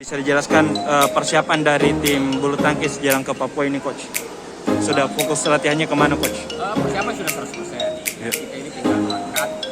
Bisa dijelaskan persiapan dari tim bulu tangkis jelang ke Papua ini, Coach? Sudah fokus latihannya kemana, Coach? Persiapan sudah 100%. Ya. Kita ini tinggal berangkat.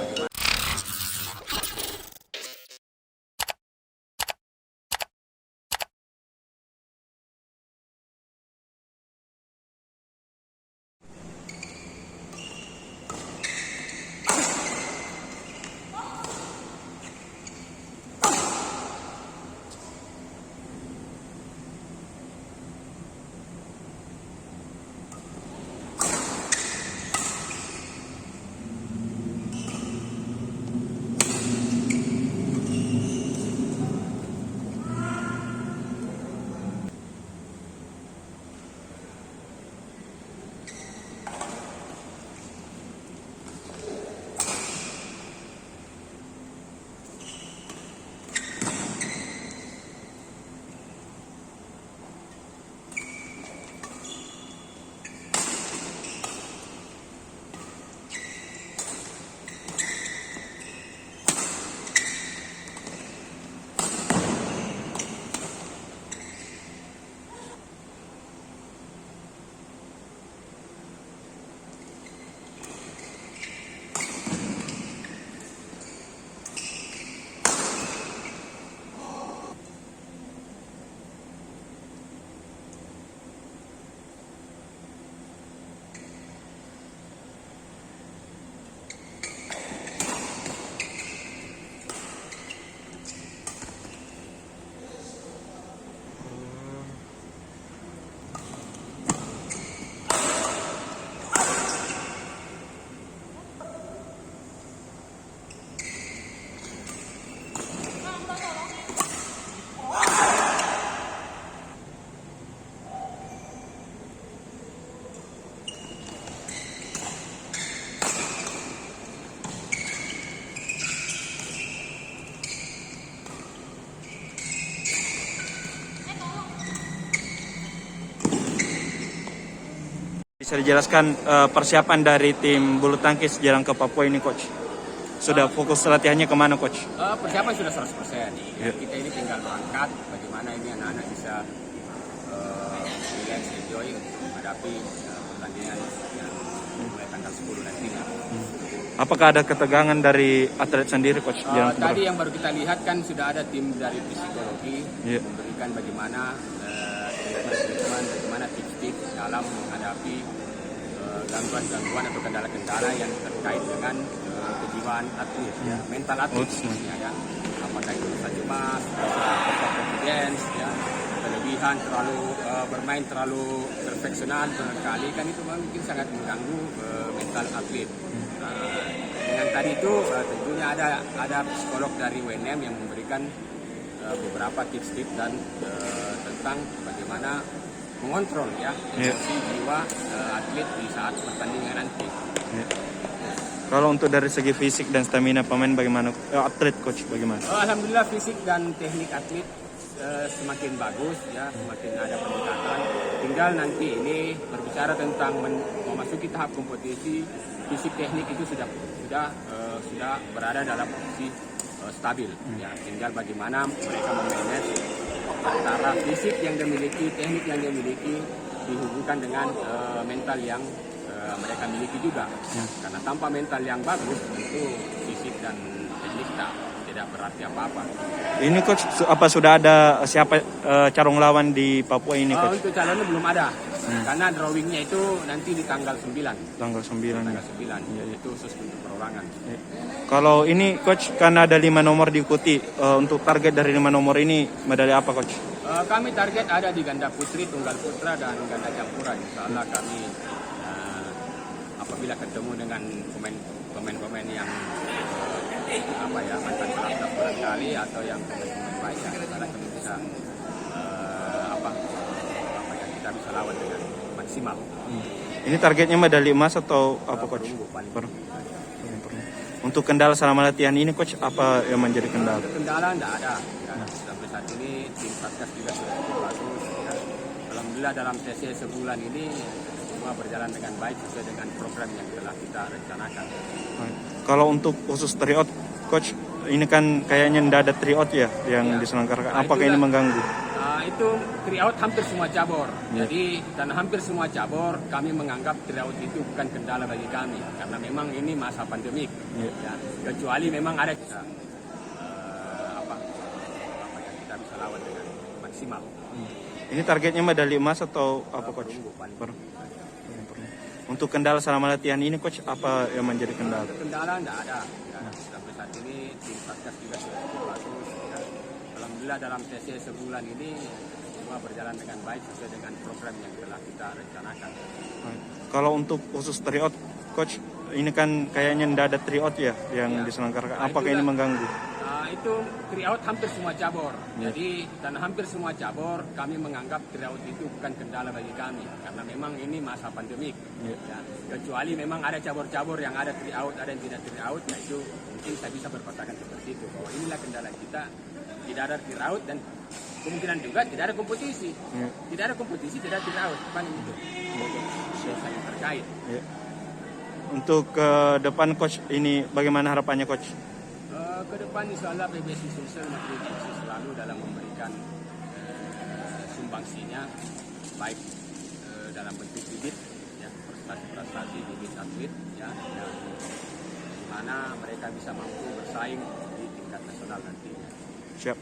Bisa dijelaskan persiapan dari tim bulu tangkis jelang ke Papua ini, Coach? Sudah fokus latihannya kemana, Coach? Persiapan sudah 100%. Ya. Kita ini tinggal berangkat. Bagaimana ini anak-anak bisa relax, enjoy untuk menghadapi pertandingan yang mulai tanggal 10 nanti. Apakah ada ketegangan dari atlet sendiri, Coach? Tadi yang baru kita lihat kan sudah ada tim dari psikologi Ya. memberikan bagaimana treatment, bagaimana tips-tips dalam menghadapi gangguan-gangguan atau kendala-kendala yang terkait dengan kejiwaan atlet, ya, mental atlet, ya, apakah itu rasa cemas, rasa confidence, ya, kelebihan, terlalu bermain terlalu perfeksional barangkali kan itu mungkin sangat mengganggu mental atlet. Dengan tadi itu tentunya ada psikolog dari WNM yang memberikan beberapa tips-tips dan tentang bagaimana mengontrol, ya, emosi jiwa atlet di saat pertandingan nanti. Ya. Kalau untuk dari segi fisik dan stamina pemain bagaimana? Atlet, Coach, bagaimana? Alhamdulillah fisik dan teknik atlet semakin bagus, ya, semakin ada peningkatan. Tinggal nanti ini berbicara tentang memasuki tahap kompetisi, fisik teknik itu sudah berada dalam posisi stabil, ya. Tinggal bagaimana mereka memanage antara fisik yang dimiliki, teknik yang dimiliki dihubungkan dengan mental yang mereka miliki juga. Karena tanpa mental yang bagus tentu fisik dan teknik tidak berarti apa-apa. Ini, Coach, apa sudah ada siapa carung lawan di Papua ini, Coach? Untuk calonnya belum ada. Karena drawingnya itu nanti di tanggal 9. Tanggal 9. Tanggal 9. Itu khusus untuk perorangan. Ya. Kalau ini, Coach, karena ada 5 nomor diikuti, untuk target dari 5 nomor ini medali apa, Coach? Kami target ada di ganda putri, tunggal putra, dan ganda campuran. Insya Allah kami apabila ketemu dengan pemain-pemain yang mantan pelatnas barangkali atau yang pemain baik, ya, karena kami bisa kita bisa lawan dengan maksimal. Ini targetnya medali emas atau apa, Coach? Untuk kendala selama latihan ini, Coach, apa yang menjadi kendala? Untuk kendala tidak ada. Sampai saat ini tim Satgas juga sudah cukup bagus, ya. Alhamdulillah dalam sesi sebulan ini semua berjalan dengan baik sesuai dengan program yang telah kita rencanakan. Kalau untuk khusus tryout, Coach, ini kan kayaknya ndak ada tryout ya yang Ya. diselenggarakan. Nah, Apakah itulah. ini mengganggu? Itu tryout hampir semua cabur. Ya. Jadi dan hampir semua cabur kami menganggap tryout itu bukan kendala bagi kami karena memang ini masa pandemik. Ya. Ya, kecuali memang ada apa yang kita bisa lawan dengan maksimal. Ini targetnya medali emas atau apa coach? Perunggu, paling Per- Untuk kendala selama latihan ini coach apa yang menjadi kendala? kendala tidak ada. Ya, sampai saat ini tim Satgas juga sudah cukup bagus. Ya. Alhamdulillah dalam TC sebulan ini semua berjalan dengan baik sesuai dengan program yang telah kita rencanakan. Kalau untuk khusus tryout coach, ini kan kayaknya ndak ada tryout ya yang Ya. diselenggarakan. Nah, Apakah ini itulah. mengganggu? Itu tryout hampir semua cabur. Ya. Jadi dan hampir semua cabur kami menganggap tryout itu bukan kendala bagi kami karena memang ini masa pandemik. Ya. Ya, kecuali memang ada cabur-cabur yang ada tryout, ada yang tidak tryout, ya itu mungkin saya bisa berkatakan seperti itu bahwa inilah kendala kita, tidak ada tryout dan kemungkinan juga tidak ada kompetisi. Ya. Tidak ada kompetisi, tidak ada tryout, kan itu. Yang terkait. Ya. Untuk ke depan coach ini bagaimana harapannya coach? Ke depan insya Allah PBSI Sulsel masih selalu dalam memberikan sumbangsinya baik dalam bentuk bibit ya, prestasi-prestasi bibit atlet ya, yang di mana mereka bisa mampu bersaing di tingkat nasional nantinya. Siap.